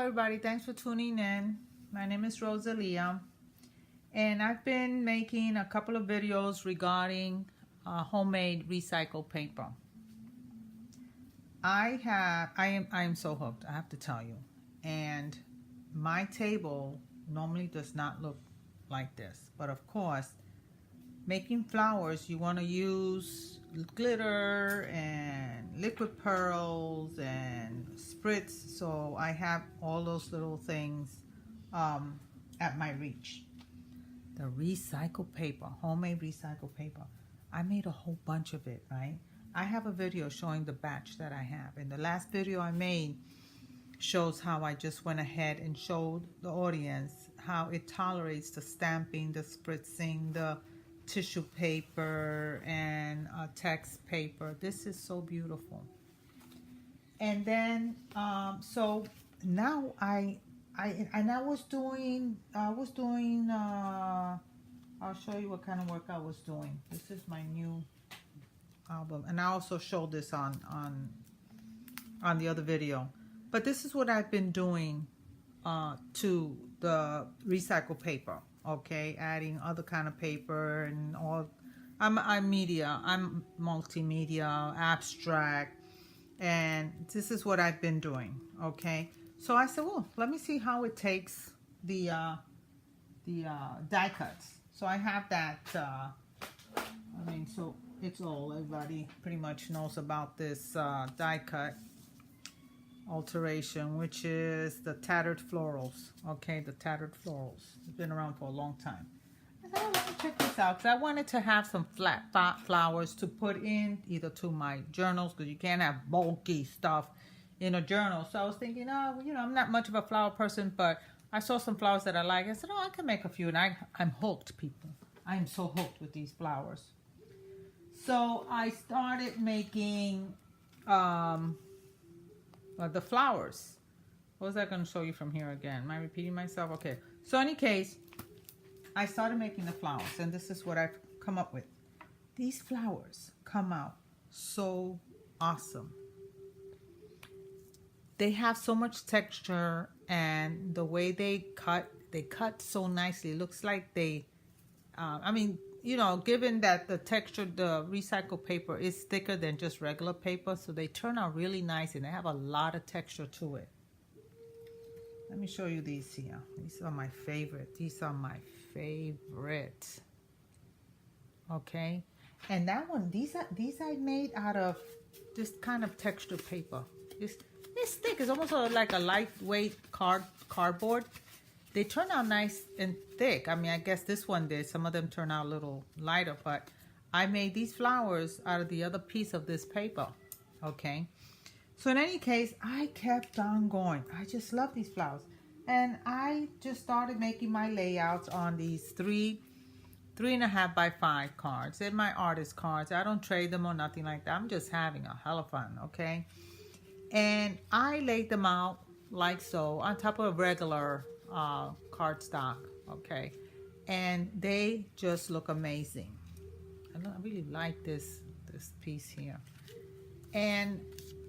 everybody, thanks for tuning in. My name is Rosalia, and I've been making a couple of videos regarding homemade recycled paper. I am so hooked, I have to tell you. And my table normally does not look like this, but of course, making flowers, you want to use glitter and liquid pearls and spritz, so I have all those little things at my reach. The recycled paper, homemade recycled paper, I made a whole bunch of it, right? I have a video showing the batch that I have, and the last video I made shows how I just went ahead and showed the audience how it tolerates the stamping, the spritzing, the tissue paper, and text paper. This is so beautiful. And then so now I was doing I'll show you what kind of work I was doing. This is my new album, and I also showed this on the other video, but this is what I've been doing to the recycled paper. Okay, adding other kind of paper and all. I'm multimedia, abstract, and this is what I've been doing. Okay, so I said, well, let me see how it takes the die cuts. So I have that. So it's old. Everybody pretty much knows about this die cut alteration, which is the tattered florals. Okay, the tattered florals. It's been around for a long time. I said, oh, let me check this out, because I wanted to have some flat flowers to put in either to my journals, because you can't have bulky stuff in a journal. So I was thinking, oh, I'm not much of a flower person, but I saw some flowers that I like. I said, oh, I can make a few, and I'm hooked, people. I am so hooked with these flowers. So I started making the flowers. What was I going to show you from here again? Am I repeating myself? Okay. So in any case, I started making the flowers, and this is what I've come up with. These flowers come out so awesome. They have so much texture, and the way they cut so nicely. It looks like they, given that the texture, the recycled paper is thicker than just regular paper, so they turn out really nice, and they have a lot of texture to it. Let me show you these here. These are my favorite. Okay, and that one, these I made out of this kind of texture paper. It's thick. It's almost like a lightweight cardboard. They turn out nice and thick. I guess this one did. Some of them turn out a little lighter, but I made these flowers out of the other piece of this paper. Okay. So in any case, I kept on going. I just love these flowers. And I just started making my layouts on these 3.5 by 5 cards. They're my artist cards. I don't trade them or nothing like that. I'm just having a hell of fun, okay? And I laid them out like so on top of a regular cardstock, okay? And they just look amazing. I really like this piece here. And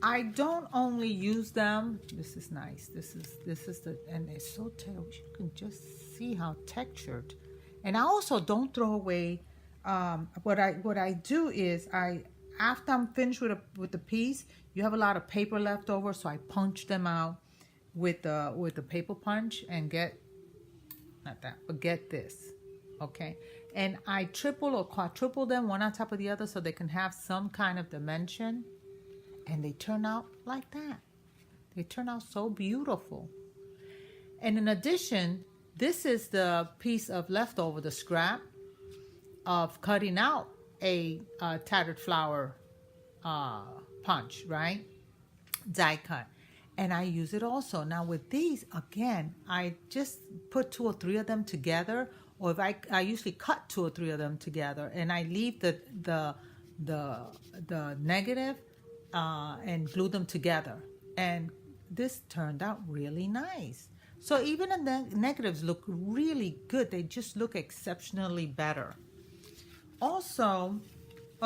I don't only use them. This is nice. This is and it's so you can just see how textured. And I also don't throw away. What I do is after I'm finished with the piece, you have a lot of paper left over, so I punch them out with the paper punch and get this, okay? And I triple or quadruple them one on top of the other so they can have some kind of dimension, and they turn out like that. They turn out so beautiful. And in addition, this is the piece of leftover, the scrap of cutting out a tattered flower punch, right? Die cut. And I use it also. Now with these, again, I just put 2 or 3 of them together, or if I usually cut 2 or 3 of them together, and I leave the negative and glue them together. And this turned out really nice. So even the negatives look really good. They just look exceptionally better. Also,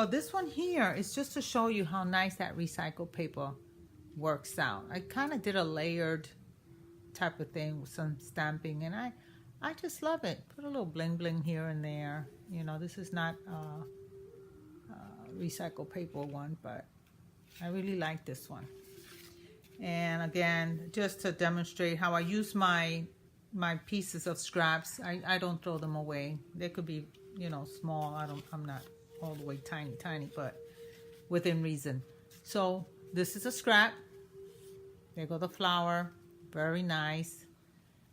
this one here is just to show you how nice that recycled paper works out. I kind of did a layered type of thing with some stamping, and I just love it. Put a little bling bling here and there. You know, this is not recycled paper one, but I really like this one. And again, just to demonstrate how I use my pieces of scraps, I don't throw them away. They could be, you know, small. I'm not all the way tiny, but within reason. So this is a scrap. There go the flower, very nice.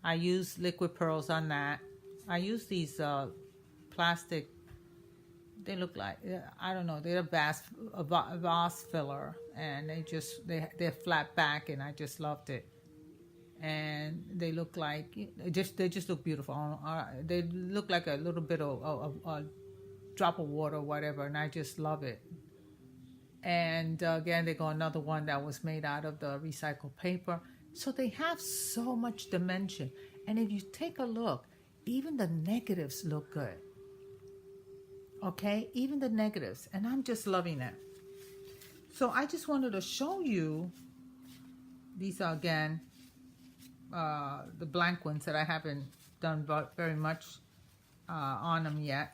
I use liquid pearls on that. I use these plastic, they look like, I don't know, they're a vase filler, and they're flat back, and I just loved it. And they look like, they just look beautiful. They look like a little bit of a drop of water or whatever, and I just love it. And again, they got another one that was made out of the recycled paper. So they have so much dimension. And if you take a look, even the negatives look good. Okay, even the negatives. And I'm just loving it. So I just wanted to show you, these are again, the blank ones that I haven't done very much on them yet.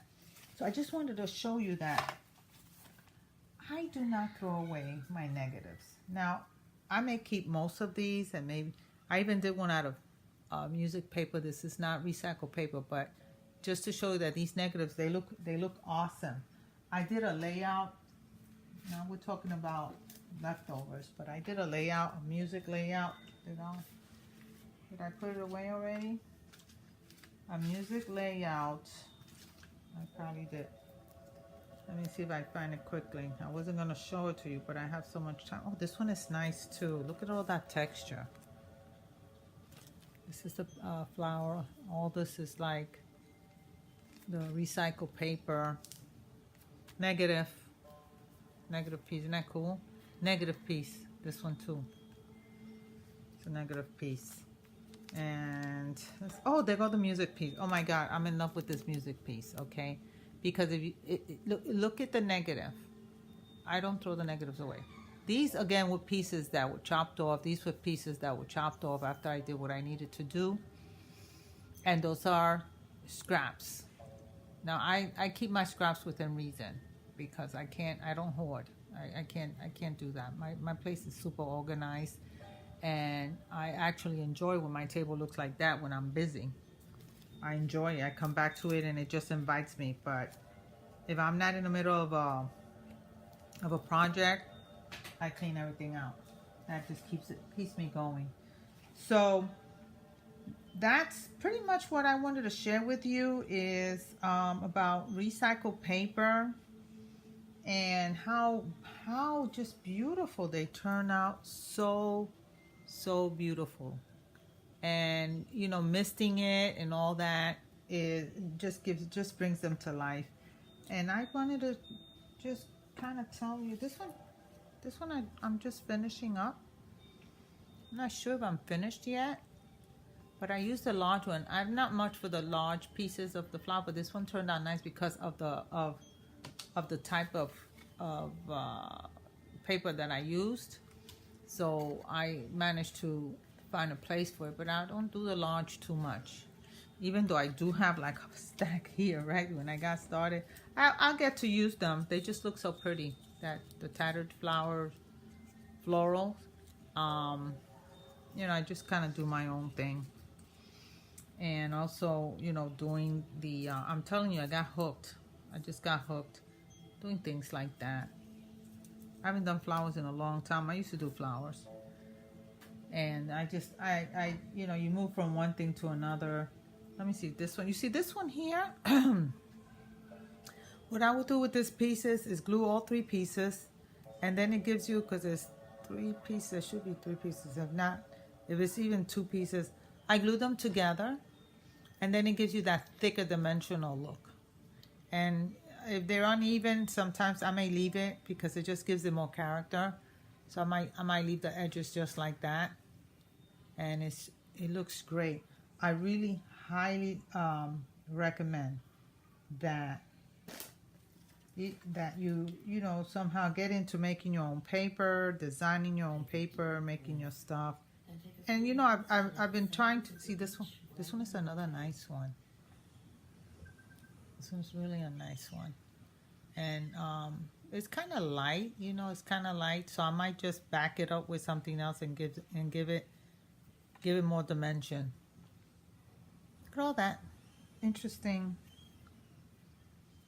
So I just wanted to show you that I do not throw away my negatives. Now, I may keep most of these, and maybe I even did one out of music paper. This is not recycled paper, but just to show you that these negatives, they look awesome. I did a layout. Now we're talking about leftovers, but I did a layout, a music layout. Did I put it away already? A music layout. I probably did. Let me see if I find it quickly. I wasn't going to show it to you, but I have so much time. Oh, this one is nice too. Look at all that texture. This is the flower. All this is like the recycled paper. Negative piece. Isn't that cool? Negative piece. This one too. It's a negative piece. And, oh, there go the music piece. Oh my God, I'm in love with this music piece, okay? Because if you look at the negative, I don't throw the negatives away. These again were pieces that were chopped off. These were pieces that were chopped off after I did what I needed to do. And those are scraps. Now I keep my scraps within reason, because I don't hoard. I can't do that. My place is super organized, and I actually enjoy when my table looks like that when I'm busy. I enjoy it. I come back to it and it just invites me. But if I'm not in the middle of a project, I clean everything out. That just keeps me going. So that's pretty much what I wanted to share with you, is about recycled paper and how just beautiful they turn out. So beautiful. And you know, misting it and all that, it just brings them to life. And I wanted to just kind of tell you this one I'm just finishing up. I'm not sure if I'm finished yet, but I used the large one. I'm not much for the large pieces of the flower, but this one turned out nice because of the type of paper that I used. So I managed to find a place for it, but I don't do the large too much, even though I do have like a stack here. Right when I got started, I'll get to use them. They just look so pretty, that the tattered flower floral. You know, I just kind of do my own thing. And also, you know, doing the I'm telling you, I got hooked. I just got hooked doing things like that. I haven't done flowers in a long time. I used to do flowers. And I you know, you move from one thing to another. Let me see this one. You see this one here? What I would do with this pieces is glue all 3 pieces. And then it gives you, because there's 3 pieces, there should be 3 pieces. If not, if it's even 2 pieces, I glue them together. And then it gives you that thicker dimensional look. And if they're uneven, sometimes I may leave it because it just gives it more character. So I might leave the edges just like that. And it looks great. I really highly recommend that you know, somehow get into making your own paper, designing your own paper, making your stuff. And you know, I've been trying to see this one. This one is another nice one. This one's really a nice one. And it's kind of light, you know, it's kind of light. So I might just back it up with something else and give it more dimension. Look at all that interesting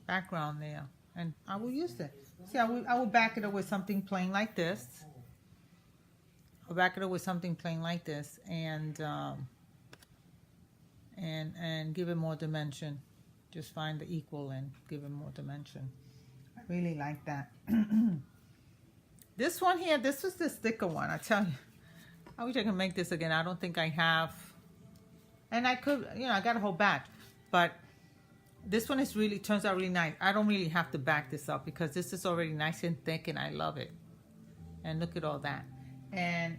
background there. And I will use it. See, I will back it up with something plain like this. I'll back it up with something plain like this, and give it more dimension. Just find the equal and give it more dimension. I really like that. This one here, this was the sticker one. I tell you, I wish I could make this again. I don't think I have, and I could, you know, I got a whole batch, but this one is really, turns out really nice. I don't really have to back this up because this is already nice and thick, and I love it. And look at all that. And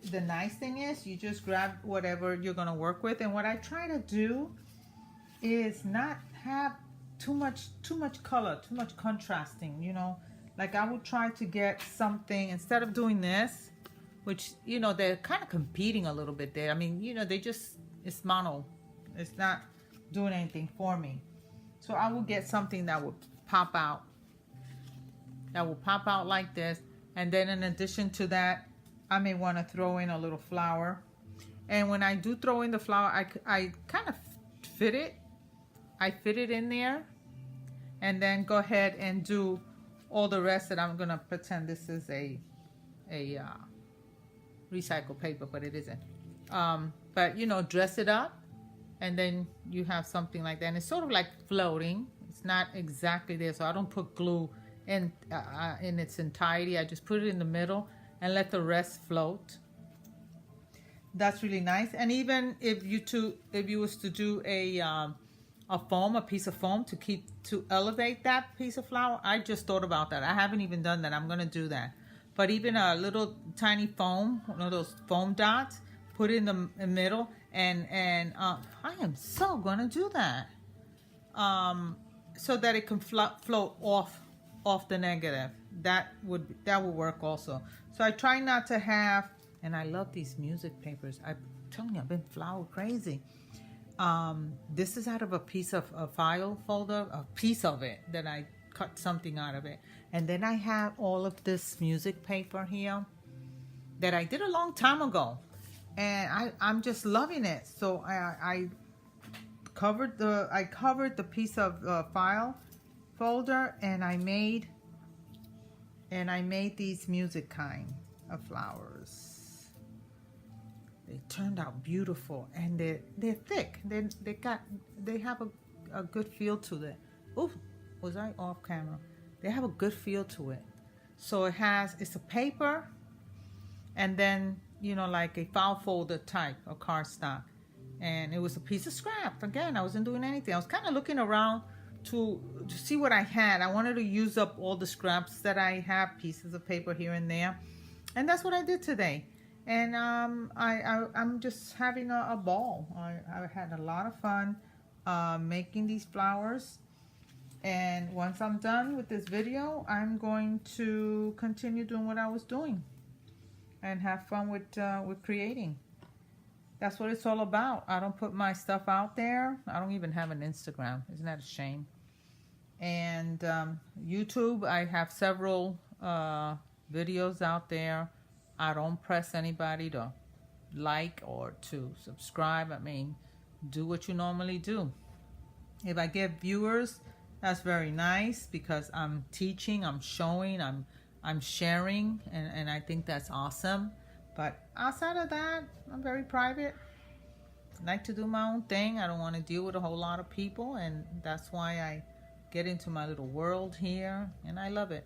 the nice thing is you just grab whatever you're going to work with. And what I try to do is not have too much color, too much contrasting, you know. Like I would try to get something, instead of doing this, which, you know, they're kind of competing a little bit there. I mean, you know, it's mono. It's not doing anything for me. So I will get something that would pop out. That will pop out like this. And then in addition to that, I may want to throw in a little flower. And when I do throw in the flower, I kind of fit it. I fit it in there. And then go ahead and do all the rest that I'm going to pretend this is a recycled paper, but it isn't. But, you know, dress it up. And then you have something like that. And it's sort of like floating. It's not exactly there. So I don't put glue in its entirety. I just put it in the middle and let the rest float. That's really nice. And even if you was to do a piece of foam to elevate that piece of flower, I just thought about that. I haven't even done that. I'm gonna do that. But even a little tiny foam, one of those foam dots, put it in the middle, and I am so gonna do that, so that it can float off the negative. That would work also. So I try not to have, and I love these music papers. I'm telling you, I've been flower crazy. This is out of a piece of a file folder, a piece of it that I cut something out of it. And then I have all of this music paper here that I did a long time ago. And I'm just loving it. So I covered the piece of file folder, and I made these music kind of flowers. They turned out beautiful, and they're thick. They have a good feel to it. Oh, was I off camera? They have a good feel to it. So it's a paper, and then, you know, like a file folder type of cardstock. And it was a piece of scrap. Again, I wasn't doing anything. I was kind of looking around to see what I had. I wanted to use up all the scraps that I have, pieces of paper here and there. And that's what I did today. And I'm just having a ball. I had a lot of fun making these flowers. And once I'm done with this video, I'm going to continue doing what I was doing and have fun with creating. That's what it's all about. I don't put my stuff out there. I don't even have an Instagram. Isn't that a shame? And YouTube, I have several videos out there. I don't press anybody to like or to subscribe. I mean, do what you normally do. If I get viewers, that's very nice, because I'm teaching, I'm showing, I'm sharing, and I think that's awesome. But outside of that, I'm very private. I like to do my own thing. I don't want to deal with a whole lot of people, and that's why I get into my little world here, and I love it.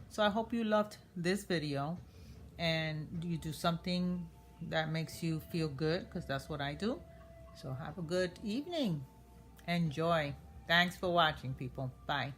So I hope you loved this video, and you do something that makes you feel good, because that's what I do. So have a good evening. Enjoy. Thanks for watching, people. Bye.